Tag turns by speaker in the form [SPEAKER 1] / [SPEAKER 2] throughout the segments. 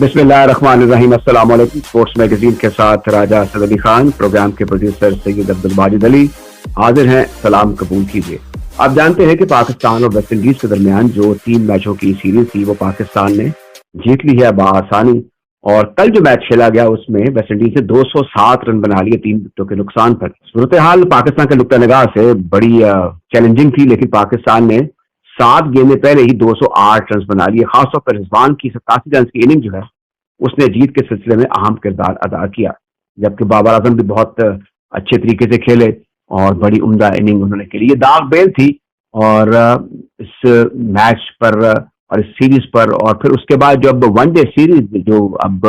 [SPEAKER 1] बिस्मिल्लाहिर्रहमानिर्रहीम। अस्सलाम वालेकुम। स्पोर्ट्स मैगजीन के साथ राजा असद अली खान, प्रोग्राम के प्रोड्यूसर सैयद अब्दुल बाजिद अली हाजिर हैं। सलाम कबूल कीजिए। आप जानते हैं कि पाकिस्तान और वेस्ट इंडीज के दरमियान जो 3 मैचों की सीरीज थी वो पाकिस्तान ने जीत ली है बआसानी। और कल जो मैच खेला गया उसमें वेस्ट इंडीज ने 207 रन बना लिए 3 विकेटों के नुकसान पर। सूरत हाल पाकिस्तान के नुक्ता निगाह से बड़ी चैलेंजिंग थी, लेकिन पाकिस्तान ने 7 गेंदें पहले ही 208 रन बना लिए। खासतौर पर रिजवान की 87 रन की इनिंग जो है उसने जीत के सिलसिले में अहम किरदार अदा किया, जबकि बाबर आजम भी बहुत अच्छे तरीके से खेले और बड़ी उम्दा इनिंग उन्होंने खेली। ये दाग बेल थी और इस मैच पर और इस सीरीज पर, और फिर उसके बाद जब वनडे सीरीज जो अब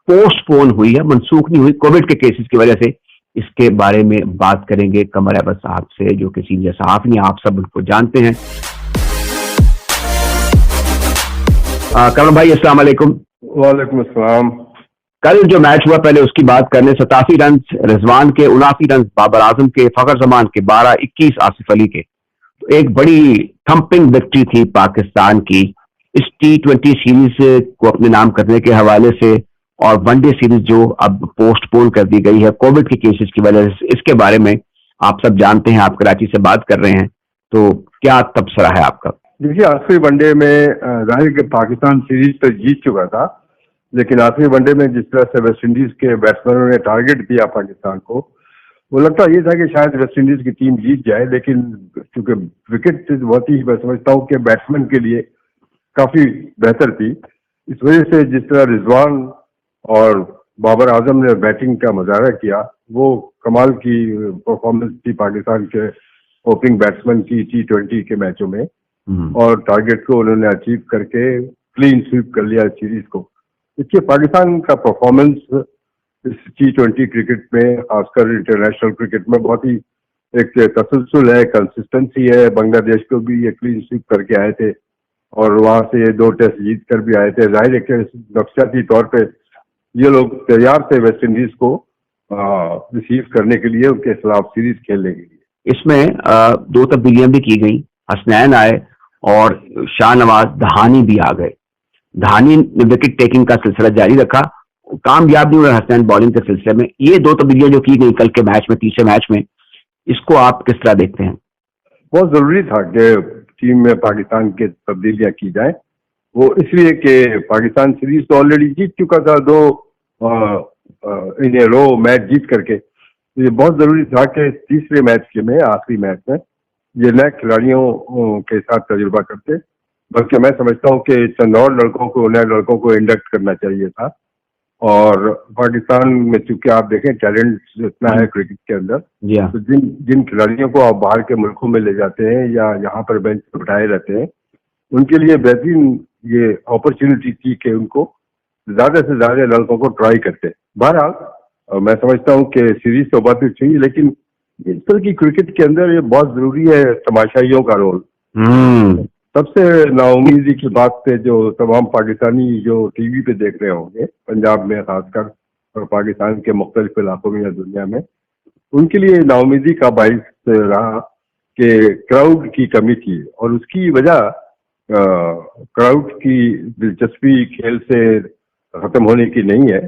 [SPEAKER 1] पोस्टपोन हुई है, मनसूख नहीं हुई कोविड के केसेस की वजह से, इसके बारे में बात करेंगे कमर अहमद साहब से, जो कि सीनियर सहाफी हैं, आप सब उनको जानते हैं। कमर भाई अस्सलाम वालेकुम।
[SPEAKER 2] वालेकुम अस्सलाम।
[SPEAKER 1] कल जो मैच हुआ पहले उसकी बात करने। 87 रन रिजवान के, 79 रन बाबर आजम के, फखर जमान के, 12-21 आसिफ अली के। तो एक बड़ी थंपिंग विक्ट्री थी पाकिस्तान की इस T20 सीरीज को अपने नाम करने के हवाले से, और वनडे सीरीज जो अब पोस्टपोन कर दी गई है कोविड के केसेस की वजह से। इसके बारे में आप सब जानते हैं, आप कराची से बात कर रहे हैं, तो क्या तबसरा है आपका?
[SPEAKER 2] देखिए, आखिरी वनडे में जाहिर कि पाकिस्तान सीरीज तो जीत चुका था, लेकिन आखिरी वनडे में जिस तरह से वेस्ट इंडीज के बैट्समैनों ने टारगेट दिया पाकिस्तान को, वो लगता ये था कि शायद वेस्ट इंडीज की टीम जीत जाए। लेकिन चूंकि विकेट बहुत ही, मैं समझता हूँ कि बैट्समैन के लिए काफी बेहतर थी, इस वजह से जिस तरह रिजवान और बाबर आजम ने बैटिंग का मुजाहरा किया, वो कमाल की परफॉर्मेंस थी पाकिस्तान के ओपनिंग बैट्समैन की T20 के मैचों में। और टारगेट को उन्होंने अचीव करके क्लीन स्वीप कर लिया सीरीज को। इसलिए पाकिस्तान का परफॉर्मेंस इस T20 क्रिकेट में, खासकर इंटरनेशनल क्रिकेट में, बहुत ही एक तसलसल है, कंसिस्टेंसी है। बांग्लादेश को भी ये क्लीन स्वीप करके आए थे और वहां से ये 2 टेस्ट जीत कर भी आए थे। जाहिर है कि नक्सियाती तौर पे ये लोग तैयार थे वेस्ट इंडीज को रिसीव करने के लिए, उनके खिलाफ सीरीज खेलने के लिए।
[SPEAKER 1] इसमें 2 तब्दीलियां भी की गई। हसनैन आए और शाहनवाज दहानी भी आ गए। दहानी ने विकेट टेकिंग का सिलसिला जारी रखा, कामयाब भी हुए हसनैन बॉलिंग के सिलसिले में। ये 2 तब्दीलियां जो की गई कल के मैच में, तीसरे मैच में, इसको आप किस तरह देखते हैं?
[SPEAKER 2] बहुत जरूरी था कि टीम में पाकिस्तान के तब्दीलियां की जाए। वो इसलिए कि पाकिस्तान सीरीज तो ऑलरेडी जीत चुका था 2 इन ए रो मैच जीत करके। ये बहुत जरूरी था कि तीसरे मैच के में, आखिरी मैच में, ये नए खिलाड़ियों के साथ तजुर्बा करते। बल्कि मैं समझता हूँ कि चंद और नए लड़कों को इंडक्ट करना चाहिए था। और पाकिस्तान में चूंकि आप देखें टैलेंट इतना है क्रिकेट के अंदर, तो जिन खिलाड़ियों को आप बाहर के मुल्कों में ले जाते हैं या यहाँ पर बेंच पर बिठाए रहते हैं, उनके लिए बेहतरीन ये अपॉर्चुनिटी थी कि उनको ज्यादा से ज्यादा लड़कों को ट्राई करते। बहरहाल मैं समझता हूँ कि सीरीज तो बहुत चाहिए, लेकिन इस तरह की क्रिकेट के अंदर ये बहुत जरूरी है तमाशाइयों का रोल। सबसे नाउमीदी की बात है जो तमाम पाकिस्तानी जो टीवी पे देख रहे होंगे, पंजाब में खासकर और पाकिस्तान के मुख्तलिफ इलाकों में या दुनिया में, उनके लिए नाउमीदी का बाइस रहा कि क्राउड की कमी थी। और उसकी वजह क्राउड की दिलचस्पी खेल से खत्म होने की नहीं है,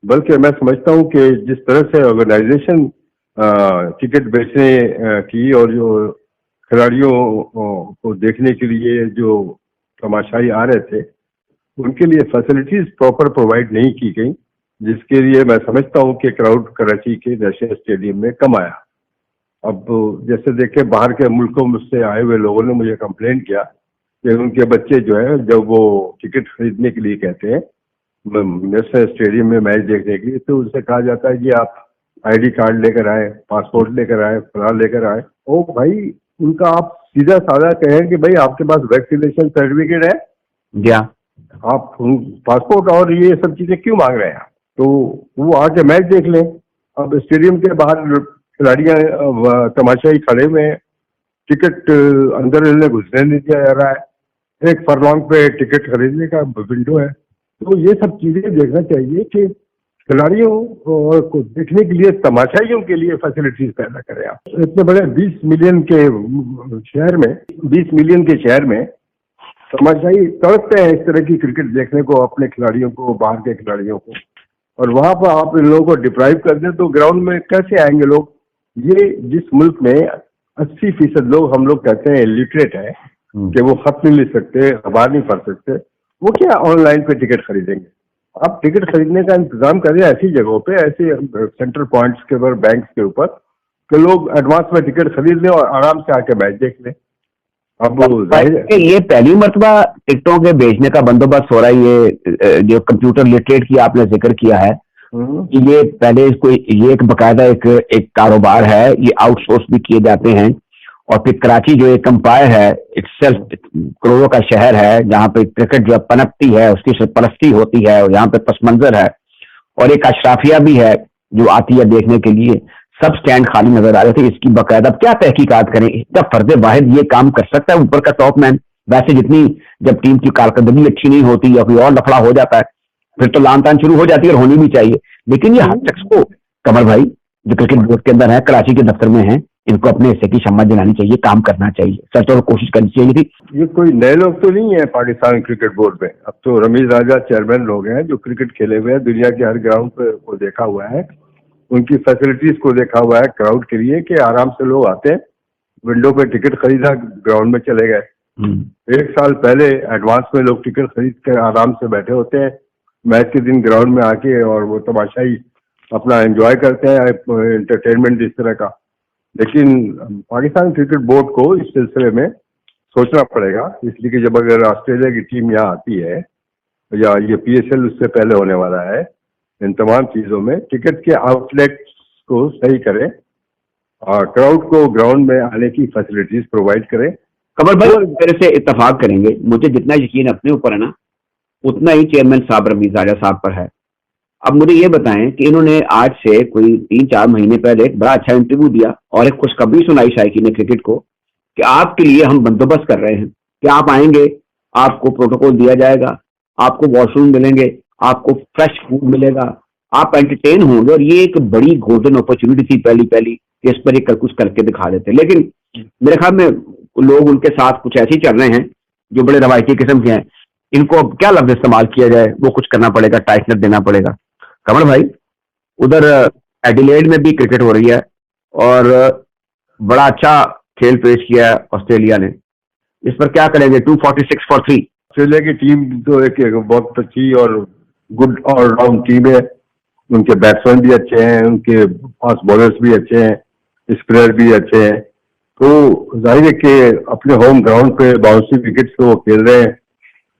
[SPEAKER 2] बल्कि मैं समझता हूँ कि जिस तरह से ऑर्गेनाइजेशन टिकट बेचने की और जो खिलाड़ियों को देखने के लिए जो तमाशाई आ रहे थे, उनके लिए फैसिलिटीज प्रॉपर प्रोवाइड नहीं की गई, जिसके लिए मैं समझता हूँ कि क्राउड कराची के नेशनल स्टेडियम में कम आया। अब जैसे देखें, बाहर के मुल्कों में से आए हुए लोगों ने मुझे कंप्लेन किया कि उनके बच्चे जो है, जब वो टिकट खरीदने के लिए कहते हैं नेशनल स्टेडियम में मैच देखने के लिए, तो उनसे कहा जाता है कि आप ID कार्ड लेकर आए, पासपोर्ट लेकर आए, फलां लेकर आए। ओ भाई, उनका आप सीधा साधा कहें कि भाई आपके पास वैक्सीनेशन सर्टिफिकेट है क्या, आप पासपोर्ट और ये सब चीजें क्यों मांग रहे हैं? तो वो आके मैच देख लें। अब स्टेडियम के बाहर खिलाड़ियां तमाशाई खड़े हुए हैं, टिकट अंदर इन्हें घुसने नहीं दिया जा रहा है। 1 फरलॉन्ग पे टिकट खरीदने का विंडो है। तो ये सब चीजें देखना चाहिए कि खिलाड़ियों को देखने के लिए, तमाशाइयों के लिए फैसिलिटीज पैदा करें। आप इतने बड़े 20 मिलियन के शहर में तमाशाई तड़पते हैं इस तरह की क्रिकेट देखने को, अपने खिलाड़ियों को, बाहर के खिलाड़ियों को, और वहां पर आप इन लोगों को डिप्राइव कर दें तो ग्राउंड में कैसे आएंगे लोग? ये जिस मुल्क में 80% लोग हम लोग कहते हैं इलिटरेट है कि वो खत नहीं लिख सकते, अखबार नहीं पढ़ सकते, वो क्या ऑनलाइन पे टिकट खरीदेंगे? आप टिकट खरीदने का इंतजाम करें ऐसी जगहों पे, ऐसे सेंट्रल पॉइंट्स के ऊपर, बैंक के ऊपर, कि लोग एडवांस में टिकट खरीद लें और आराम से आके मैच देख लें। अब
[SPEAKER 1] ये पहली मर्तबा टिकटों के बेचने का बंदोबस्त हो रहा है। ये जो कंप्यूटर लिटरेट की आपने जिक्र किया है, ये पहले इसको ये एक बकायदा एक कारोबार है, ये आउटसोर्स भी किए जाते हैं। और फिर कराची जो एक एम्पायर है, एक सेल्फ करोड़ों का शहर है, जहाँ पे क्रिकेट जो पनपती है, उसकी सरपरस्ती होती है, और यहाँ पे पस मंजर है, और एक अशराफिया भी है जो आती है देखने के लिए। सब स्टैंड खाली नजर आ रहे थे। इसकी बकायदा क्या तहकीकात करें? क्या फर्द वाहिद ये काम कर सकता है ऊपर का टॉप मैन? वैसे जितनी जब टीम की कारकर्दगी अच्छी नहीं होती या कोई और लफड़ा हो जाता है, फिर तो लान तान शुरू हो जाती है, और होनी भी चाहिए। लेकिन ये हर शख्स को, कमर भाई जो क्रिकेट बोर्ड के अंदर है, कराची के दफ्तर में है, इनको अपने हिस्से की सम्मत दिलानी चाहिए, काम करना चाहिए, सच और कोशिश करनी चाहिए थी।
[SPEAKER 2] ये कोई नए लोग तो नहीं है पाकिस्तान क्रिकेट बोर्ड में। अब तो रमीज राजा चेयरमैन लोग हैं जो क्रिकेट खेले हुए हैं, दुनिया के हर ग्राउंड पे को देखा हुआ है, उनकी फैसिलिटीज को देखा हुआ है क्राउड के लिए, कि आराम से लोग आते हैं, विंडो पे टिकट खरीदा, ग्राउंड में चले गए। 1 साल पहले एडवांस में लोग टिकट खरीद कर आराम से बैठे होते हैं मैच के दिन ग्राउंड में आके, और वो तमाशाई अपना एंजॉय करते हैं, एंटरटेनमेंट इस तरह का। लेकिन पाकिस्तान क्रिकेट बोर्ड को इस सिलसिले में सोचना पड़ेगा, इसलिए कि जब अगर ऑस्ट्रेलिया की टीम यहाँ आती है, या ये PSL उससे पहले होने वाला है, इन तमाम चीजों में टिकट के आउटलेट्स को सही करें और क्राउड को ग्राउंड में आने की फैसिलिटीज प्रोवाइड करें।
[SPEAKER 1] कमर भाई मेरे से इत्तेफाक करेंगे, मुझे जितना यकीन अपने ऊपर है ना, उतना ही चेयरमैन साहब रमीज राजा साहब पर है। अब मुझे ये बताएं कि इन्होंने आज से कोई 3-4 महीने पहले एक बड़ा अच्छा इंटरव्यू दिया और एक खुशखबरी सुनाई शायकीन क्रिकेट को कि आपके लिए हम बंदोबस्त कर रहे हैं कि आप आएंगे, आपको प्रोटोकॉल दिया जाएगा, आपको वॉशरूम मिलेंगे, आपको फ्रेश फूड मिलेगा, आप एंटरटेन होंगे। और ये एक बड़ी गोल्डन अपॉर्चुनिटी थी पहली कि इस पर एक कुछ करके दिखा देते। लेकिन मेरे ख्याल में लोग उनके साथ कुछ ऐसे ही चल रहे हैं जो बड़े रवायती किस्म के हैं। इनको अब क्या लफ्ज इस्तेमाल किया जाए, वो कुछ करना पड़ेगा, टाइटनर देना पड़ेगा। कमल भाई, उधर एडिलेड में भी क्रिकेट हो रही है और बड़ा अच्छा खेल पेश किया है ऑस्ट्रेलिया ने, इस पर क्या करेंगे? 246 for 3।
[SPEAKER 2] ऑस्ट्रेलिया की टीम तो एक बहुत अच्छी और गुड ऑलराउंड टीम है। उनके बैट्समैन भी अच्छे हैं, उनके फास्ट बॉलर्स भी अच्छे हैं, स्पिनर भी अच्छे हैं। तो जाहिर है कि अपने होम ग्राउंड पे बाउंसी विकेट्स पे वो खेल रहे हैं।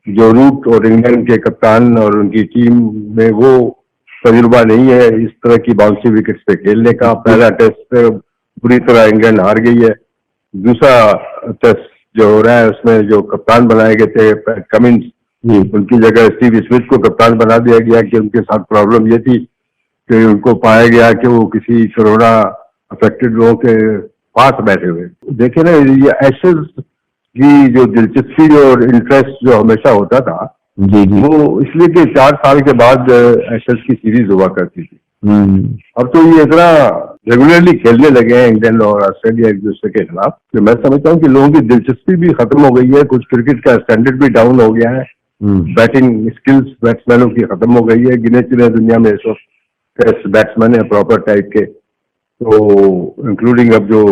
[SPEAKER 2] जो रूट और इंग्लैंड के कप्तान और उनकी टीम में वो तजुर्बा नहीं है इस तरह की बाउंसी विकेट्स पे खेलने का। पहला टेस्ट बुरी तरह इंग्लैंड हार गई है। दूसरा टेस्ट जो हो रहा है उसमें जो कप्तान बनाए गए थे पैट कमिंस, उनकी जगह स्टीव स्मिथ को कप्तान बना दिया गया कि उनके साथ प्रॉब्लम ये थी कि उनको पाया गया कि वो किसी कोरोना अफेक्टेड लोगों के पास बैठे हुए। देखे ना, ये एशेज की जो दिलचस्पी और इंटरेस्ट जो हमेशा होता था
[SPEAKER 1] जी जी,
[SPEAKER 2] वो इसलिए कि 4 साल के बाद एशेज की सीरीज हुआ करती थी। अब तो ये इतना रेगुलरली खेलने लगे हैं इंग्लैंड और ऑस्ट्रेलिया एक दूसरे के खिलाफ कि मैं समझता हूँ कि लोगों की दिलचस्पी भी खत्म हो गई है। कुछ क्रिकेट का स्टैंडर्ड भी डाउन हो गया है। बैटिंग स्किल्स बैट्समैनों की खत्म हो गई है। गिने चुने दुनिया में इस वक्त बैट्समैन है प्रॉपर टाइप के, तो इंक्लूडिंग अब जो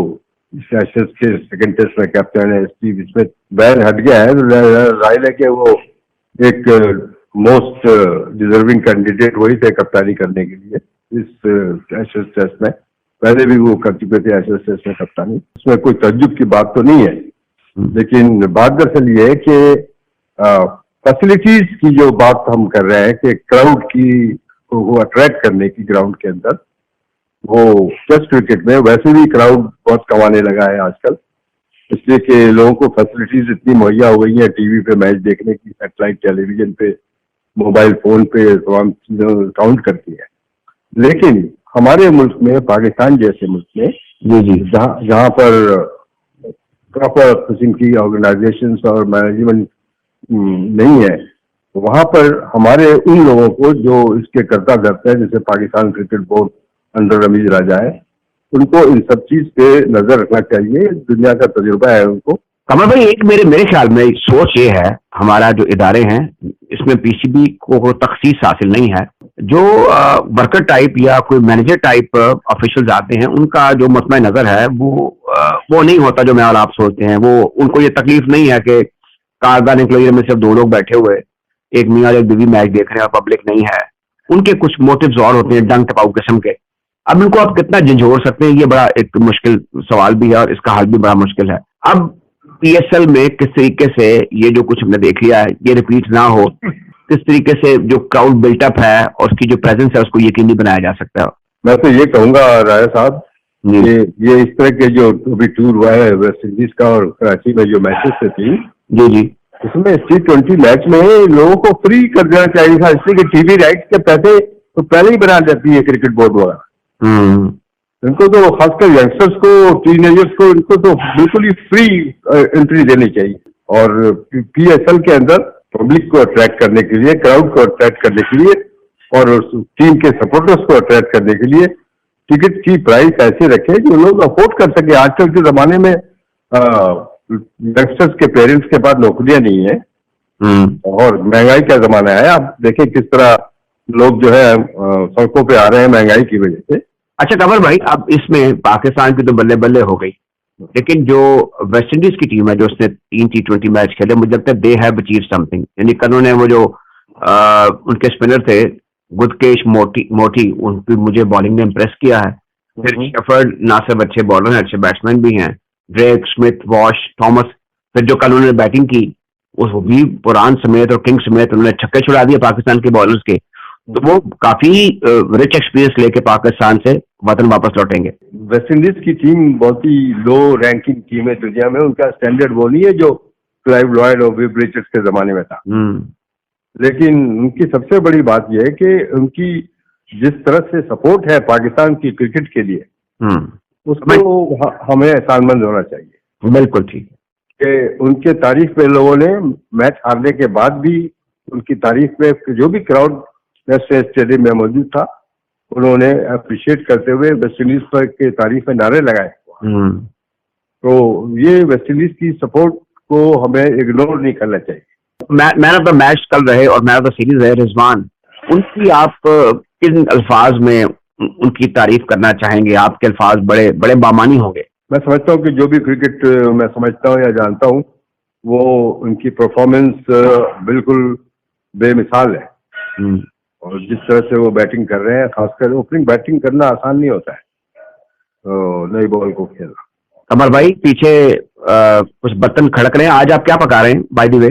[SPEAKER 2] एशेज के सेकंड टेस्ट में कैप्टन है स्टीव स्मिथ, बैन हट गया है। तो जाहिर है कि वो एक मोस्ट डिजर्विंग कैंडिडेट वही थे कप्तानी करने के लिए इस एशेज टेस्ट में। पहले भी वो कर चुके थे एशेज टेस्ट में कप्तानी, उसमें कोई तज्जुब की बात तो नहीं है। लेकिन बात दरअसल ये है कि फैसिलिटीज की जो बात हम कर रहे हैं कि क्राउड की को अट्रैक्ट करने की ग्राउंड के अंदर, वो टेस्ट क्रिकेट में वैसे भी क्राउड बहुत कमाने लगा है आजकल, इसलिए कि लोगों को फैसिलिटीज इतनी मुहैया हो गई है टीवी पे मैच देखने की, सैटेलाइट टेलीविजन पे, मोबाइल फोन पे तमाम चीजें काउंट करती है। लेकिन हमारे मुल्क में, पाकिस्तान जैसे मुल्क में जी जहाँ पर प्रॉपर किस्म की ऑर्गेनाइजेशन और मैनेजमेंट नहीं है, वहां पर हमारे उन लोगों को जो इसके कर्ता धर्ता है, जैसे Pakistan cricket board under Rameez Raja है, उनको इन सब चीज पे नजर रखना चाहिए। दुनिया का तजुर्बा है उनको,
[SPEAKER 1] कमल भाई, एक मेरे मेरे ख्याल में एक सोच ये है, हमारा जो इदारे हैं इसमें पीसीबी को तखसीस हासिल नहीं है। जो वर्कर टाइप या कोई मैनेजर टाइप ऑफिशियल्स आते हैं, उनका जो मतम नजर है वो नहीं होता जो मैं और आप सोचते हैं। वो उनको ये तकलीफ नहीं है कि कारदान एम्प्लॉयर में सिर्फ 2 लोग बैठे हुए, एक मियाँ और एक बीवी मैच देख रहे हैं और पब्लिक नहीं है। उनके कुछ मोटिव्स और होते हैं, डंग टपाऊ किस्म के। अब इनको आप कितना झंझोड़ सकते हैं, ये बड़ा एक मुश्किल सवाल भी है और इसका हल भी बड़ा मुश्किल है। अब पीएसएल में किस तरीके से ये जो कुछ हमने देख लिया है ये रिपीट ना हो, किस तरीके से जो क्राउड बिल्टअप है और उसकी जो प्रेजेंस है उसको यकीनी बनाया जा सकता है।
[SPEAKER 2] मैं तो ये कहूंगा राय साहब कि ये इस तरह के जो अभी टूर हुआ है वेस्ट इंडीज का और कराची में जो मैचेस थे थी,
[SPEAKER 1] जी जी,
[SPEAKER 2] उसमें T20 मैच में लोगों को फ्री कर देना चाहिए था, इसलिए कि टीवी राइट्स के पैसे तो पहले ही बना देती है क्रिकेट बोर्ड वगैरह। इनको तो खासकर यंगस्टर्स को, टीनेजर्स को, इनको तो बिल्कुल ही फ्री एंट्री देनी चाहिए। और पीएसएल के अंदर पब्लिक को अट्रैक्ट करने के लिए, क्राउड को अट्रैक्ट करने के लिए और टीम के सपोर्टर्स को अट्रैक्ट करने के लिए टिकट की प्राइस ऐसे रखे जो लोग अफोर्ड कर सके। आजकल के जमाने में यंगस्टर्स के पेरेंट्स के पास नौकरियां नहीं है और महंगाई का जमाना है। आप देखें किस तरह लोग जो है सड़कों पे आ रहे हैं महंगाई की वजह से।
[SPEAKER 1] अच्छा कमर भाई, अब इसमें पाकिस्तान की तो बल्ले बल्ले हो गई, लेकिन जो वेस्ट इंडीज की टीम है जो उसने 3 T20 मैच खेले, मुझे लगता है दे हैव अचीव्ड समथिंग। यानी उन्होंने वो जो उनके स्पिनर थे गुदकेश मोटी उनकी मुझे बॉलिंग ने इम्प्रेस किया है। फिर शेफर्ड नासिर अच्छे बॉलर हैं, अच्छे बैट्समैन भी हैं, ड्रेक, स्मिथ, वॉश, थॉमस। फिर जो कल उन्होंने बैटिंग की उस भी पुरान समेत और किंग समेत उन्होंने छक्के छुड़ा दिए पाकिस्तान के बॉलर्स के। तो वो काफी रिच एक्सपीरियंस लेके पाकिस्तान से वतन वापस लौटेंगे।
[SPEAKER 2] वेस्ट इंडीज की टीम बहुत ही लो रैंकिंग टीम है दुनिया में। उनका स्टैंडर्ड वो नहीं है जो क्लाइव लॉयड और विव रिचर्ड्स के जमाने में था। लेकिन उनकी सबसे बड़ी बात यह है कि उनकी जिस तरह से सपोर्ट है पाकिस्तान की क्रिकेट के लिए, उसको हमें एहसानमंद होना चाहिए।
[SPEAKER 1] बिल्कुल ठीक
[SPEAKER 2] है कि उनके तारीफ में लोगों ने मैच हारने के बाद भी उनकी तारीफ में जो भी क्राउड स्टेडियम में मौजूद था, उन्होंने अप्रिशिएट करते हुए वेस्ट इंडीज पर के तारीफ में नारे लगाए। तो ये वेस्ट इंडीज की सपोर्ट को हमें इग्नोर नहीं करना चाहिए।
[SPEAKER 1] मैन ऑफ द मैच कल रहे और मैन ऑफ द सीरीज रहे रिजवान, उनकी आप किन अल्फाज में उनकी तारीफ करना चाहेंगे? आपके अल्फाज बड़े बड़े बामानी होंगे।
[SPEAKER 2] मैं समझता हूँ कि जो भी क्रिकेट मैं समझता हूँ या जानता हूँ, वो उनकी परफॉर्मेंस बिल्कुल बेमिसाल है। और जिस तरह से वो बैटिंग कर रहे हैं, खासकर ओपनिंग बैटिंग करना आसान नहीं होता है, तो नई बॉल को खेलना।
[SPEAKER 1] कमर भाई, पीछे कुछ बर्तन खड़क रहे हैं, आज आप क्या पका रहे हैं बाय द वे?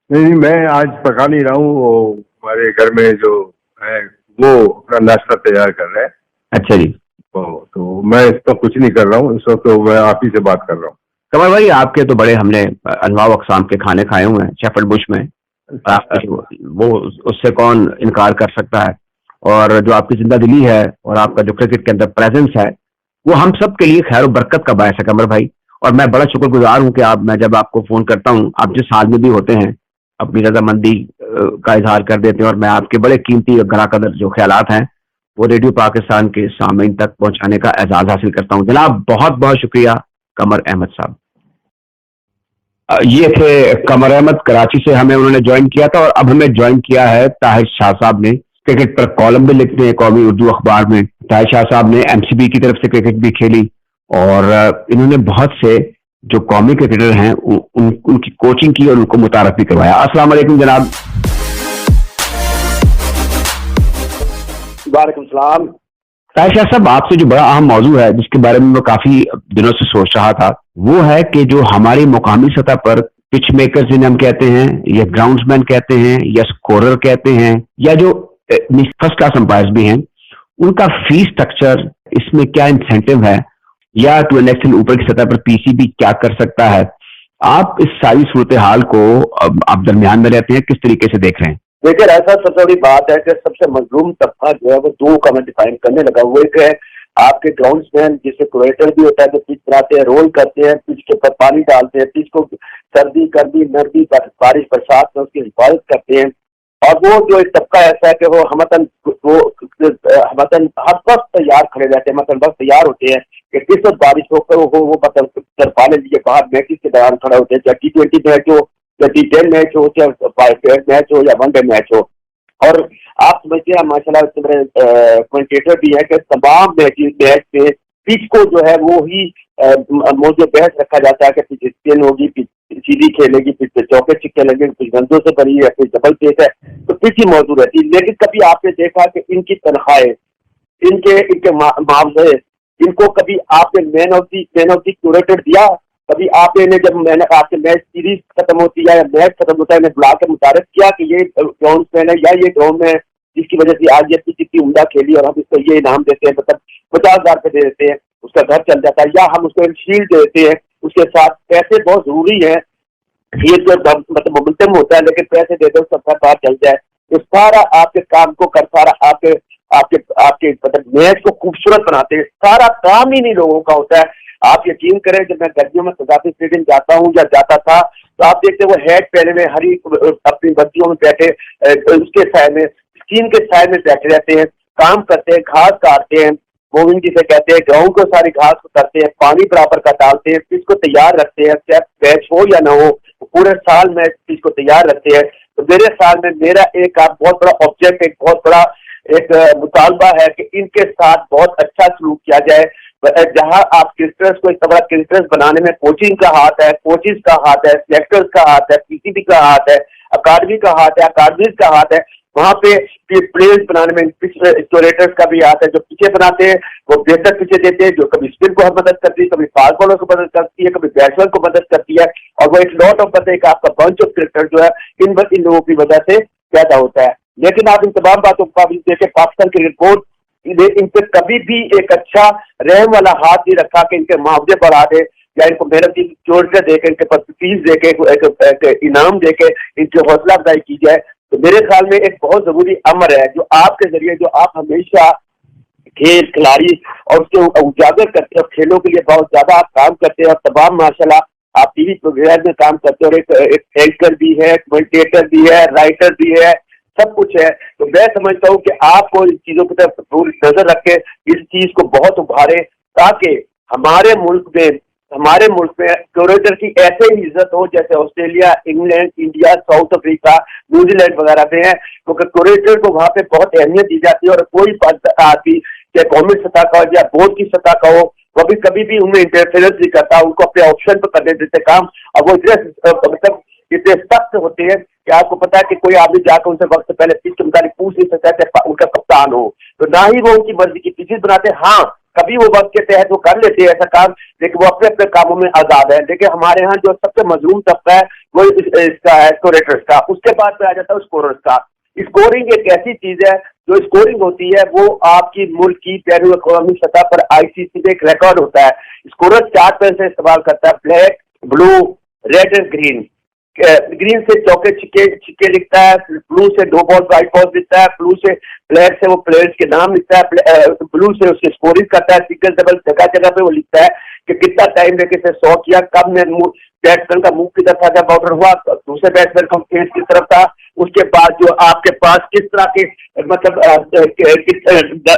[SPEAKER 2] नहीं, मैं आज पका नहीं रहा हूँ। हमारे घर में जो है वो अपना नाश्ता तैयार कर रहे हैं।
[SPEAKER 1] अच्छा जी।
[SPEAKER 2] तो मैं इस पर कुछ नहीं कर रहा हूँ, इस वक्त तो मैं आप ही से बात कर रहा हूँ।
[SPEAKER 1] कमर भाई, आपके तो बड़े हमने अनवाव अकसाम के खाने खाए हुए हैं शेफर्ड बुश में, वो उससे कौन इनकार कर सकता है। और जो आपकी जिंदा दिली है और आपका जो क्रिकेट के अंदर प्रेजेंस है, वो हम सब के लिए खैर बरकत का बायस है कमर भाई। और मैं बड़ा शुक्रगुजार हूँ कि मैं जब आपको फोन करता हूँ, आप जिस हाल में भी होते हैं अपनी रजामंदी का इजहार कर देते हैं और मैं आपके बड़े कीमती और गरा कदर जो ख्यालात हैं वो रेडियो पाकिस्तान के सामीन तक पहुंचाने का एजाज हासिल करता हूँ। जनाब, बहुत बहुत शुक्रिया कमर अहमद साहब। ये थे कमर अहमद, कराची से हमें उन्होंने ज्वाइन किया था और अब हमें ज्वाइन किया है ताहिर शाह साहब ने। क्रिकेट पर कॉलम भी लिखते हैं कौमी उर्दू अखबार में। ताहिर शाह साहब ने एमसीबी की तरफ से क्रिकेट भी खेली और इन्होंने बहुत से जो कौमी क्रिकेटर हैं उनकी कोचिंग की और उनको मुतारफ भी करवाया। अस्सलाम वालेकुम जनाब।
[SPEAKER 3] वालेकुम सलाम।
[SPEAKER 1] ताहिर शाह साहब, आपसे जो बड़ा अहम मौजू है जिसके बारे में मैं काफी दिनों से सोच रहा था, वो है कि जो हमारी मुकामी सतह पर पिच मेकर्स जिन्हें हम कहते हैं या ग्राउंड्समैन कहते हैं या स्कोरर कहते हैं या जो फर्स्ट क्लास अंपायर्स भी हैं, उनका फीस स्ट्रक्चर, इसमें क्या इंसेंटिव है या टू एन एक्सटेंट ऊपर की सतह पर पीसीबी क्या कर सकता है? आप इस सारी सूरत हाल को, आप दरमियान में रहते हैं, किस तरीके से देख रहे हैं?
[SPEAKER 3] देखिए, ऐसा सबसे बड़ी बात है कि सबसे मजलूम तबका जो है वो दो का मैं डिफाइन करने लगा। वो एक है आपके ग्राउंड्समैन, जिसे क्रिएटर भी होता है, जो पिच बनाते हैं, रोल करते हैं, पिच के ऊपर पानी डालते हैं, पिच को सर्दी गर्मी नर्दी बारिश बरसात में उसकी हिफाजत करते हैं। और वो जो एक तबका ऐसा है कि वो हमतन हर वक्त तैयार खड़े रहते हैं, मतलब बस तैयार होते हैं कि किस वक्त बारिश होकर वो मतलब तरपाले लिए बाहर मैचेस के दौरान खड़े होते हैं, चाहे T20 मैच हो, चाहे T10 मैच हो, चाहे मैच हो या वनडे मैच हो। और आप समझते हैं माशाल्लाह कमेंटेटर भी है कि तमाम मैच में पिच को जो है वो ही मौजूद बहस रखा जाता है कि पिच स्पिन होगी, पिच सीधी खेलेगी, पिच पे चौके छिक्के लगेंगे, पिच गंदों से भरी है, पिच डबल पेस है, तो पिच ही मौजूद रहती है। लेकिन कभी आपने देखा कि इनकी तनख्वाहें, इनके मुआवजे, इनको कभी आपने मैन ऑफ दी क्यूरेटर दिया? कभी आपने इन्हें जब मैंने आपके मैच सीरीज खत्म होती है या मैच खत्म होता है, इन्हें बुला के मुतारिफ किया कि ये ग्राउंड है या ये ग्राउंड में जिसकी वजह से आज ये पिच इतनी उम्दा खेली और हम इसको ये इनाम देते हैं, मतलब 50,000 रुपये दे देते हैं, उसका घर चल जाता है, या हम उसको एक शील्ड देते हैं, उसके साथ पैसे बहुत जरूरी है, ये तो मतलब मोमेंटम होता है, लेकिन पैसे दे दो सबका बात चल जाए, तो सारा आपके काम को कर, सारा आपके आपके आपके मतलब मैच को खूबसूरत बनाते हैं। सारा काम ही नहीं लोगों का होता है। आप यकीन करें, जब मैं गर्मियों में कदाफी स्टेडियम जाता हूँ या जाता था, तो आप देखते वो हैट पहने में हरी अपनी बत्तियों में बैठे, उसके साय में, स्क्रीन के साय में बैठे रहते हैं, काम करते हैं, घास काटते हैं, मोविंग जिसे कहते हैं, ग्राउंड को सारी घास को करते हैं, पानी बराबर का डालते हैं, पिच को तैयार रखते हैं, चाहे मैच हो या ना हो, पूरे साल में पिच को तैयार रखते हैं। तो मेरे साल में मेरा एक बहुत बड़ा ऑब्जेक्ट, एक बहुत बड़ा एक मुतालबा है कि इनके साथ बहुत अच्छा सलूक किया जाए। जहां आप क्रिकेटर्स को इतना बड़ा क्रिकेटर्स बनाने में कोचिंग का हाथ है, कोचेस का हाथ है, सिलेक्टर्स का हाथ है, पीसीबी का हाथ है, अकादमी का हाथ है, अकादमीज का हाथ है, वहां पे प्लेयर्स बनाने में स्टोरेटर्स का भी हाथ है। जो पिचे बनाते हैं वो बेहतर पिचे देते हैं, जो कभी स्पिन को मदद करती है, कभी फास्ट बॉलर को मदद करती है, कभी बैट्समैन को मदद करती है, और वो एक लॉट ऑफ बंदे का आपका बंच ऑफ क्रिकेटर जो है इन लोगों की वजह से पैदा होता है। लेकिन आप इन तमाम बातों का देखें, पाकिस्तान क्रिकेट बोर्ड इन पे कभी भी एक अच्छा रहम वाला हाथ नहीं रखा कि इनके मुआवजे बढ़ा दे या इनको मेहनत की जोड़ते दे के, इनके पास फीस दे के, इनाम दे के इनकी हौसला अफजाई की जाए। तो मेरे ख्याल में एक बहुत जरूरी अमर है जो आपके जरिए, जो आप हमेशा खेल खिलाड़ी और उसके उजागर करते हैं, खेलों के लिए बहुत ज्यादा आप काम करते हैं, और तमाम माशाल्लाह आप टीवी प्रोग्राम में काम करते हैं, और एक एंकर भी है, कमेंटेटर भी है, राइटर भी है, सब कुछ है। तो मैं समझता हूँ कि आपको इन चीजों की तरफ पूरी नजर रख के इस चीज को बहुत उभारे, ताकि हमारे मुल्क में क्यूरेटर की ऐसे ही इज्जत हो जैसे Australia, England, India, south Africa, New Zealand वगैरह में है, क्योंकि क्यूरेटर को वहां पे बहुत अहमियत दी जाती है। और कोई आदमी चाहे गवर्नमेंट सतह का हो या बोर्ड की सतह का हो, वो भी कभी भी उनमें इंटरफेरेंस नहीं करता, उनको अपने ऑप्शन पर करने देते काम। और वो इतने सख्त होते हैं कि आपको पता है कि कोई आदमी जाकर उनसे वक्त पहले पिच के मुताबिक पूछ नहीं सकता है उनका कप्तान हो, तो ना ही वो उनकी मर्जी की पिचेस बनाते। हाँ, कभी वो वक्त के तहत वो कर लेते हैं ऐसा काम, लेकिन वो अपने अपने कामों में आजाद है। लेकिन हमारे यहाँ जो सबसे मजलूम तबका है वो इसका है, स्कोरेटर्स का। उसके बाद पे आ जाता है स्कोरर्स का। स्कोरिंग एक ऐसी चीज है, जो स्कोरिंग होती है वो आपकी मुल्क की बैनुल अक़वामी सतह पर ICC में एक रिकॉर्ड होता है। स्कोरर 4 पेन से इस्तेमाल करता है, black, blue, red and green. Green से चौके छिक्के लिखता है, ब्लू से 2 बॉल 5 बॉल लिखता है, ब्लू से ब्लैक से वो प्लेयर्स के नाम लिखता है, ब्लू से उसकी स्कोरिंग करता है, सिंगल डबल जगह जगह पे वो लिखता है कि कितना टाइम लेके से 100 किया, कब में बैट्समैन का मुंह किधर था जब आउटर हुआ, दूसरे बैट्समैन का फेस किस तरफ था, उसके बाद जो आपके पास किस तरह के मतलब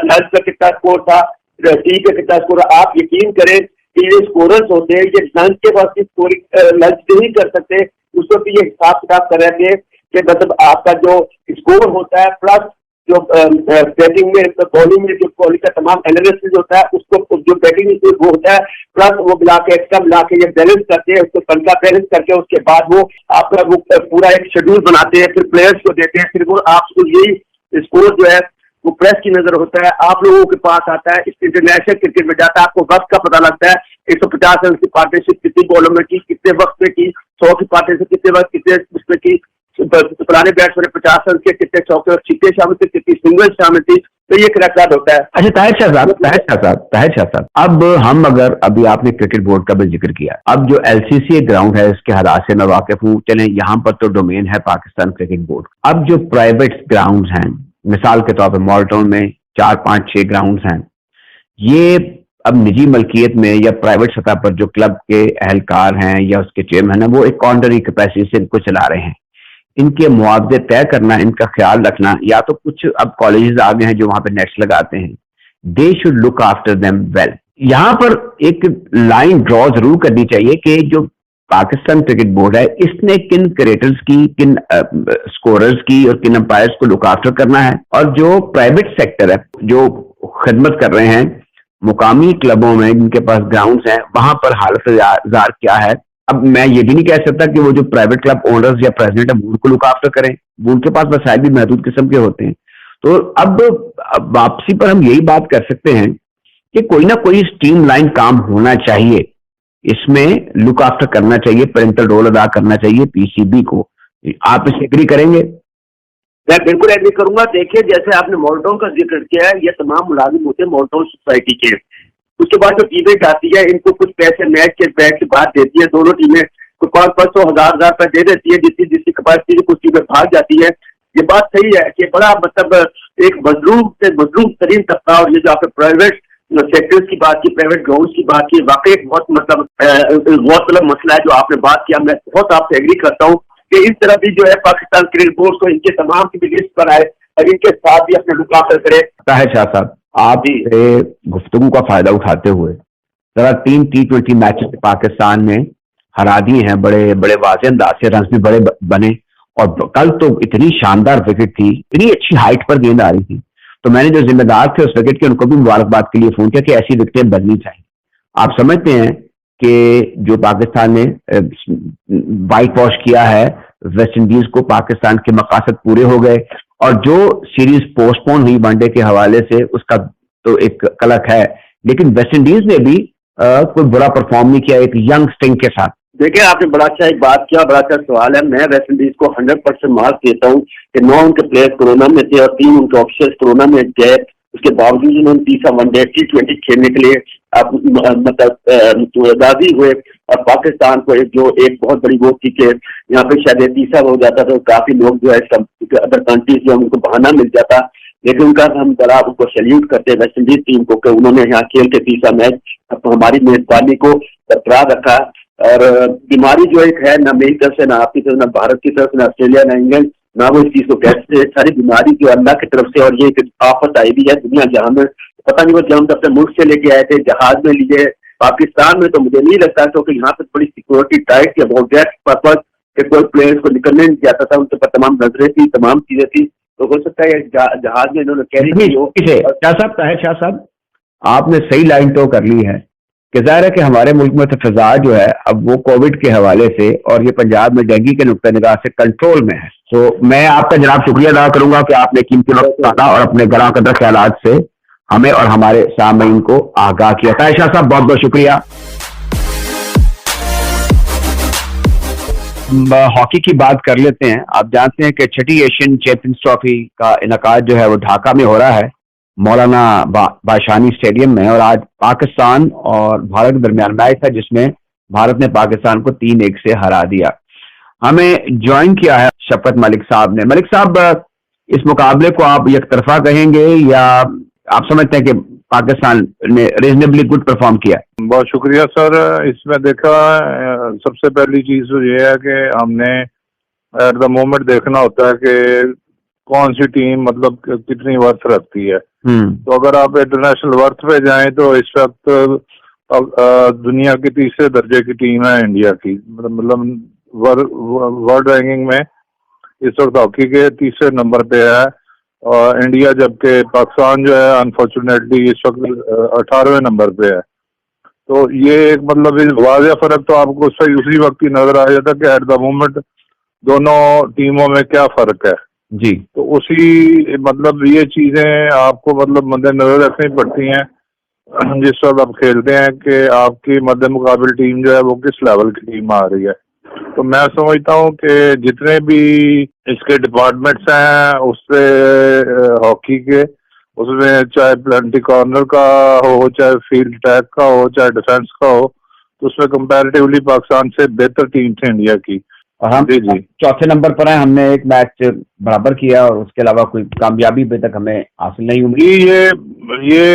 [SPEAKER 3] लंच का कितना स्कोर था, टी का कितना स्कोर। आप यकीन करें कि ये स्कोरर्स होते हैं, ये लंच के बाद की स्कोरिंग लंच नहीं कर सकते, उसको भी ये हिसाब किताब करेंगे कि मतलब आपका जो स्कोर होता है प्लस जो बैटिंग में बॉलिंग में जो बॉलिंग का तमाम एनालिसिस होता है, उसको जो बैटिंग में वो होता है प्लस वो मिला के एक्स्ट्रा मिला के ये बैलेंस करते हैं, उसको पंखा बैलेंस करके उसके बाद वो आपका वो पूरा एक शेड्यूल बनाते हैं, फिर प्लेयर्स को देते हैं, फिर वो आपको यही स्कोर जो है वो प्रेस की नजर होता है, आप लोगों के पास आता है, इस इंटरनेशनल क्रिकेट में जाता है, आपको वक्त का पता लगता है। 150 रन की पार्टनरशिप कितनी बॉलों में की, कितने वक्त में की, 100 की पार्टनरशिप कितने वक्त कितने उसमें की, पुराने बैट्समैन 50 रन के कितने चौके और छिक्के शामिल थे, कितनी सिंगल शामिल थी, तो ये रिकॉर्ड होता है।
[SPEAKER 1] अच्छा ताहिर शाह साहब, अब हम अगर अभी आपने क्रिकेट बोर्ड का भी जिक्र किया, अब जो LCCA ग्राउंड है इसके हालात से मैं वाकिफ हूँ, चलें यहाँ पर तो डोमेन है पाकिस्तान क्रिकेट बोर्ड। अब जो प्राइवेट ग्राउंड हैं, मिसाल के तौर पर मॉल्टन में 4, 5, 6 ग्राउंड हैं, ये अब निजी मलकियत में या प्राइवेट सतह पर जो क्लब के अहलकार हैं या उसके चेयरमैन हैं वो एक कॉन्ट्ररी कैपेसिटी से इनको चला रहे हैं। इनके मुआवजे तय करना, इनका ख्याल रखना, या तो कुछ अब कॉलेजेस आ गए हैं जो वहां पे नेट्स लगाते हैं, they should look after them well. यहाँ पर एक लाइन ड्रॉ जरूर करनी चाहिए कि जो पाकिस्तान क्रिकेट बोर्ड है, इसने किन क्रिकेटर्स की, किन स्कोरर्स की और किन अंपायर्स को लुक आफ्टर करना है, और जो प्राइवेट सेक्टर है जो खिदमत कर रहे हैं मुकामी क्लबों में जिनके पास ग्राउंड्स हैं, वहां पर हालत जार क्या है। अब मैं ये भी नहीं कह सकता कि वो जो प्राइवेट क्लब ओनर्स या प्रेसिडेंट है वो उनको लुक आफ्टर करें, वो उनके पास वसाइल भी महदूद किस्म के होते हैं। तो अब वापसी पर हम यही बात कर सकते हैं कि कोई ना कोई स्ट्रीमलाइन काम होना चाहिए, इसमें लुक आफ्टर करना चाहिए, पेरेंटल रोल अदा करना चाहिए पीसीबी को। आप इससे एग्री करेंगे?
[SPEAKER 3] मैं बिल्कुल एग्री करूंगा। देखिए, जैसे आपने मॉलटाउन का जिक्र किया है, ये तमाम मुलाजिम होते हैं मॉलटाउन सोसाइटी के। उसके बाद जो टीमें जाती है, इनको कुछ पैसे मैच के बैच के बाद देती है, दोनों टीमें को 500 हजार रुपए दे देती है, जिसकी कैपेसिटी कुछ टीमें भाग जाती है। ये बात सही है कि बड़ा मतलब एक मजलूम से मजलूम तरीन तबका, और ये जो आपने प्राइवेट सेक्टर्स की बात की, प्राइवेट ग्राउंड की बात की, वाकई बहुत मतलब बहुत गलत मसला है जो आपने बात किया। मैं बहुत आपसे एग्री करता हूँ कि इस तरह भी जो है पाकिस्तान क्रिकेट बोर्ड को इनके तमाम की भी लिस्ट बनाए और इनके साथ भी अपने लुक आफ्टर करे।
[SPEAKER 1] ताहिर शाह साहब, आप गुफ्तगू का फायदा उठाते हुए जरा 3 T20 मैचेस पाकिस्तान में हरा दिए हैं, बड़े बड़े वाज़ेह अंदाज से, रन भी बड़े बने, और कल तो इतनी शानदार विकेट थी, इतनी अच्छी हाइट पर गेंद आ रही थी, तो मैंने जो जिम्मेदार थे उस विकेट के उनको भी मुबारकबाद के लिए फोन किया कि ऐसी विकेटें बननी चाहिए। आप समझते हैं कि जो पाकिस्तान ने वाइट वॉश किया है वेस्ट इंडीज को, पाकिस्तान के मकासद पूरे हो गए, और जो सीरीज पोस्टपोन हुई वनडे के हवाले से उसका तो एक कलक है, लेकिन वेस्ट इंडीज ने भी कोई बुरा परफॉर्म नहीं किया एक यंग स्टिंग के साथ।
[SPEAKER 3] देखिए, आपने बड़ा अच्छा एक बात किया, बड़ा अच्छा सवाल है। मैं वेस्ट इंडीज को 100% मार्क्स देता हूँ कि 9 उनके प्लेयर्स कोरोना में थे और 3 उनके ऑफिसर्स कोरोना में गए, उसके बावजूद उन्होंने तीसरा वनडे T20 खेलने के लिए मतलब राजी हुए, और पाकिस्तान को जो एक बहुत बड़ी वो थी कि यहाँ पे शायद तीसरा हो जाता तो काफी लोग जो है अदर कंट्रीज जो उनको बहाना मिल जाता, लेकिन उनका हम बड़ा उनको सैल्यूट करते हैं वेस्ट इंडीज टीम को कि उन्होंने यहाँ खेल के तीसरा मैच हमारी मेजबानी को बरकरार रखा। और बीमारी जो एक है, ना मेरी तरफ से, ना आपकी तरफ, ना भारत की तरफ से, ना ऑस्ट्रेलिया, ना इंग्लैंड, ना वो इस चीज को कहते, सारी बीमारी जो अल्लाह की तरफ से, और ये एक आफत आई भी है दुनिया जहां में, पता नहीं वो जब हम अपने मुल्क से लेके आए थे जहाज में लिए, पाकिस्तान में तो मुझे नहीं लगता, क्योंकि यहाँ पे बड़ी सिक्योरिटी टाइट थी अबाउट दैट पर्पज कि कोई प्लेयर्स को निकलने नहीं जाता था, उनके पास तमाम नजरें थी, तमाम चीजें थी, तो हो सकता है जहाज में इन्होंने कैरी की हो।
[SPEAKER 1] शाह साहब, ताहिर शाह साहब, आपने सही लाइन तो कर ली है कि जाहिर है कि हमारे मुल्क में तो फिजा जो है अब वो कोविड के हवाले से और ये पंजाब में डेंगू के नुक्ता निगाह से कंट्रोल में है। तो मैं आपका जनाब शुक्रिया अदा करूंगा कि आपने कीमती वक्त निकाला और अपने गला कदर ख्यालात से हमें और हमारे सामईन को आगाह किया। ताहिर शाह साहब, बहुत बहुत शुक्रिया। हॉकी की बात कर लेते हैं। आप जानते हैं कि छठी एशियन चैंपियंस ट्रॉफी का इनकाद जो है वो ढाका में हो रहा है, मौलाना बाशानी स्टेडियम में, और आज पाकिस्तान और भारत के दरमियान मैच था जिसमें भारत ने पाकिस्तान को 3-1 से हरा दिया। हमें ज्वाइन किया है शफकत मलिक साहब ने। मलिक साहब, इस मुकाबले को आप एक तरफा कहेंगे या आप समझते हैं कि पाकिस्तान ने रीजनेबली गुड परफॉर्म किया?
[SPEAKER 4] बहुत शुक्रिया सर। इसमें देखा, सबसे पहली चीज तो ये है कि हमने एट द मोमेंट देखना होता है कि कौन सी टीम मतलब कितनी वर्थ रखती है। तो अगर आप इंटरनेशनल वर्थ पे जाएं तो इस वक्त दुनिया की तीसरे दर्जे की टीम है इंडिया की, मतलब वर्ल्ड रैंकिंग में इस वक्त हॉकी के तीसरे नंबर पे है, और इंडिया, जबकि पाकिस्तान जो है अनफॉर्चुनेटली इस वक्त 18वें नंबर पे है। तो ये एक मतलब वाज़ेह फर्क तो आपको सही उसी वक्त ही नजर आ जाता कि एट द मोमेंट दोनों टीमों में क्या फर्क है
[SPEAKER 1] जी।
[SPEAKER 4] तो उसी मतलब ये चीजें आपको मतलब मद्देनजर रखनी पड़ती हैं जिस वक्त आप खेलते हैं कि आपकी मद्दे मुकाबिल टीम जो है वो किस लेवल की टीम आ रही है। तो मैं समझता हूँ कि जितने भी इसके डिपार्टमेंट्स हैं उससे हॉकी के, उसमें चाहे प्लेंटी कॉर्नर का हो, चाहे फील्ड अटैक का हो, चाहे डिफेंस का हो, तो उसमें कंपैरेटिवली पाकिस्तान से बेहतर टीम थी इंडिया की।
[SPEAKER 1] और हम जी चौथे नंबर पर हैं। हमने एक मैच बराबर किया और उसके अलावा कोई कामयाबी अभी तक हमें हासिल नहीं हुई।
[SPEAKER 4] ये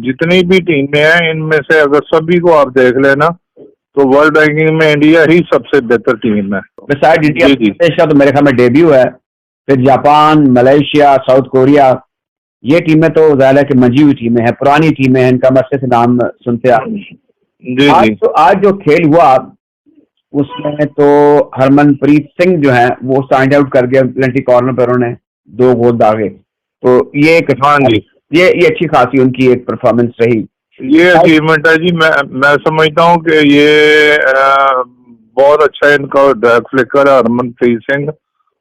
[SPEAKER 4] जितनी भी टीमें हैं इनमें से अगर सभी को आप देख लेना तो वर्ल्ड रैंकिंग में इंडिया ही सबसे बेहतर टीम है।
[SPEAKER 1] बिसाइड इंडिया,
[SPEAKER 4] जी, जी।
[SPEAKER 1] बांग्लादेश का तो मेरे ख्याल में डेब्यू है, फिर जापान, मलेशिया, साउथ कोरिया, ये टीमें तो ज़ाहिर है कि मंजी हुई टीमें हैं, पुरानी टीमें हैं, इनका मरसे से नाम सुनते आ रहे हैं।
[SPEAKER 4] जी
[SPEAKER 1] आज
[SPEAKER 4] जी
[SPEAKER 1] तो आज जो खेल हुआ उसमें तो हरमनप्रीत सिंह जो है वो स्टैंड आउट कर गए, पेनल्टी कॉर्नर पर उन्होंने 2 गोल दागे, तो ये एक
[SPEAKER 4] हाँ जी,
[SPEAKER 1] ये अच्छी खासी उनकी एक परफॉर्मेंस रही।
[SPEAKER 4] ये अचीवमेंट है जी। मैं समझता हूँ कि ये बहुत अच्छा इनका ड्रैग फ्लिकर है हरमनप्रीत सिंह,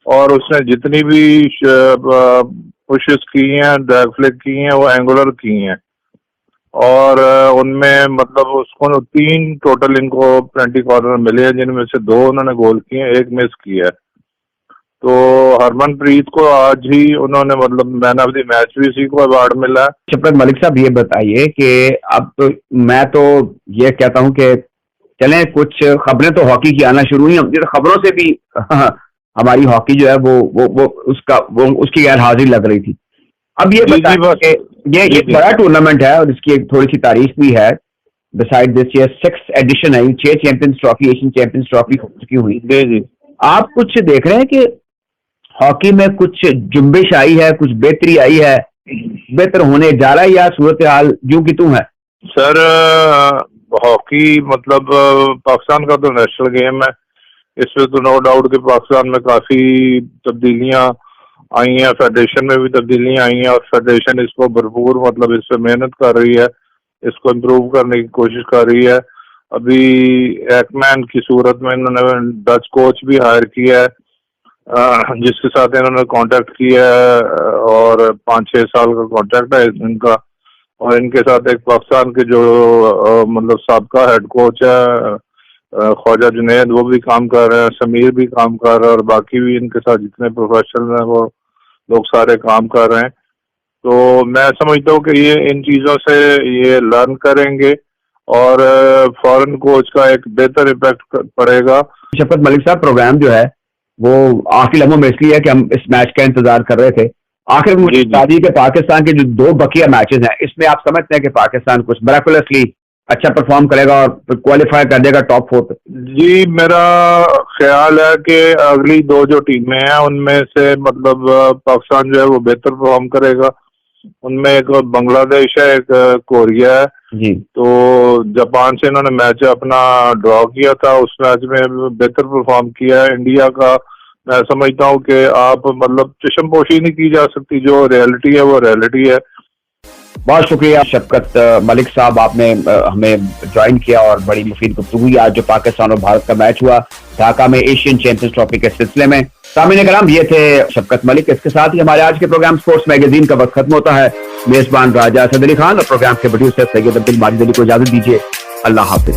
[SPEAKER 4] और उसने जितनी भी पुशेस की हैं, ड्रैग फ्लिक की हैं, वो एंगुलर की हैं, और उनमें मतलब उसको 3 टोटल इनको पेनल्टी कॉर्नर मिले हैं, जिनमें से 2 उन्होंने गोल किए हैं, 1 मिस किया है। तो हरमनप्रीत को आज ही उन्होंने मतलब मैन ऑफ द मैच भी इसी को अवार्ड मिला है।
[SPEAKER 1] शफकत मलिक साहब, ये बताइए कि अब तो मैं तो ये कहता हूं कि चलें, कुछ खबरें तो हॉकी की आना शुरू हुई, तो खबरों से भी हमारी हॉकी जो है वो उसकी गैर हाजिरी लग रही थी। अब ये
[SPEAKER 4] जी,
[SPEAKER 1] बताइए
[SPEAKER 4] बस।
[SPEAKER 1] कि ये
[SPEAKER 4] जी।
[SPEAKER 1] बड़ा टूर्नामेंट है और इसकी एक थोड़ी सी तारीख भी है। बिसाइड दिस, ये 6th एडिशन है, 6 champions trophy, Asian champions trophy हो चुकी हुई।
[SPEAKER 4] जी जी
[SPEAKER 1] आप कुछ देख रहे हैं कि हॉकी में कुछ जुम्बिश आई है, कुछ बेहतरी आई है, बेहतर होने जा रहा है, या सूरत हाल यूं की तू है?
[SPEAKER 4] सर, हॉकी मतलब पाकिस्तान का तो नेशनल गेम है, इसमें तो नो डाउट कि पाकिस्तान में काफी तब्दीलियां आई हैं, फेडरेशन में भी तब्दीलियां आई हैं, और फेडरेशन इसको भरपूर मतलब इस पे मेहनत कर रही है, इसको इम्प्रूव करने की कोशिश कर रही है। अभी एकमैन की सूरत में इन्होंने डच कोच भी हायर किया है, जिसके साथ इन्होंने कांटेक्ट किया है, और 5-6 साल का कांटेक्ट है इनका, और इनके साथ एक पाकिस्तान के जो मतलब साबका हेड कोच है ख्वाजा जुनैद, वो भी काम कर रहे हैं, समीर भी काम कर रहा है, और बाकी भी इनके साथ जितने प्रोफेशनल हैं वो लोग सारे काम कर रहे हैं। तो मैं समझता हूँ कि ये इन चीज़ों से ये लर्न करेंगे और फॉरेन कोच का एक बेहतर इम्पैक्ट पड़ेगा।
[SPEAKER 1] शफकत मलिक साहब, प्रोग्राम जो है वो आखिरी लम्हों में इसलिए है कि हम इस मैच का इंतजार कर रहे थे। आखिर में मुझे बता दी कि पाकिस्तान के जो 2 बकिया मैचेस हैं, इसमें आप समझते हैं कि पाकिस्तान कुछ मिरेकुलसली अच्छा परफॉर्म करेगा और क्वालिफाई कर देगा टॉप 4 पे?
[SPEAKER 4] जी, मेरा ख्याल है कि अगली 2 जो टीमें हैं उनमें से मतलब पाकिस्तान जो है वो बेहतर परफॉर्म करेगा। उनमें एक बांग्लादेश है, एक कोरिया है
[SPEAKER 1] जी।
[SPEAKER 4] तो जापान से इन्होंने मैच अपना ड्रॉ किया था, उस मैच में बेहतर परफॉर्म किया है। इंडिया का मैं समझता हूँ कि आप मतलब चश्मपोशी नहीं की जा सकती, जो रियलिटी है वो रियलिटी है।
[SPEAKER 1] बहुत शुक्रिया शफकत मलिक साहब, आपने हमें ज्वाइन किया और बड़ी मुफीद गुफ्तगू हुई आज जो पाकिस्तान और भारत का मैच हुआ ढाका में एशियन चैंपियंस ट्रॉफी के सिलसिले में। सामईन कराम, ये थे शफकत मलिक। इसके साथ ही हमारे आज के प्रोग्राम स्पोर्ट्स मैगजीन का वक्त खत्म होता है। मेजबान राजा असद अली खान और प्रोग्राम के प्रोड्यूसर सैयद अब्दुल माजिद अली को इजाजत दीजिए। अल्लाह हाफिज।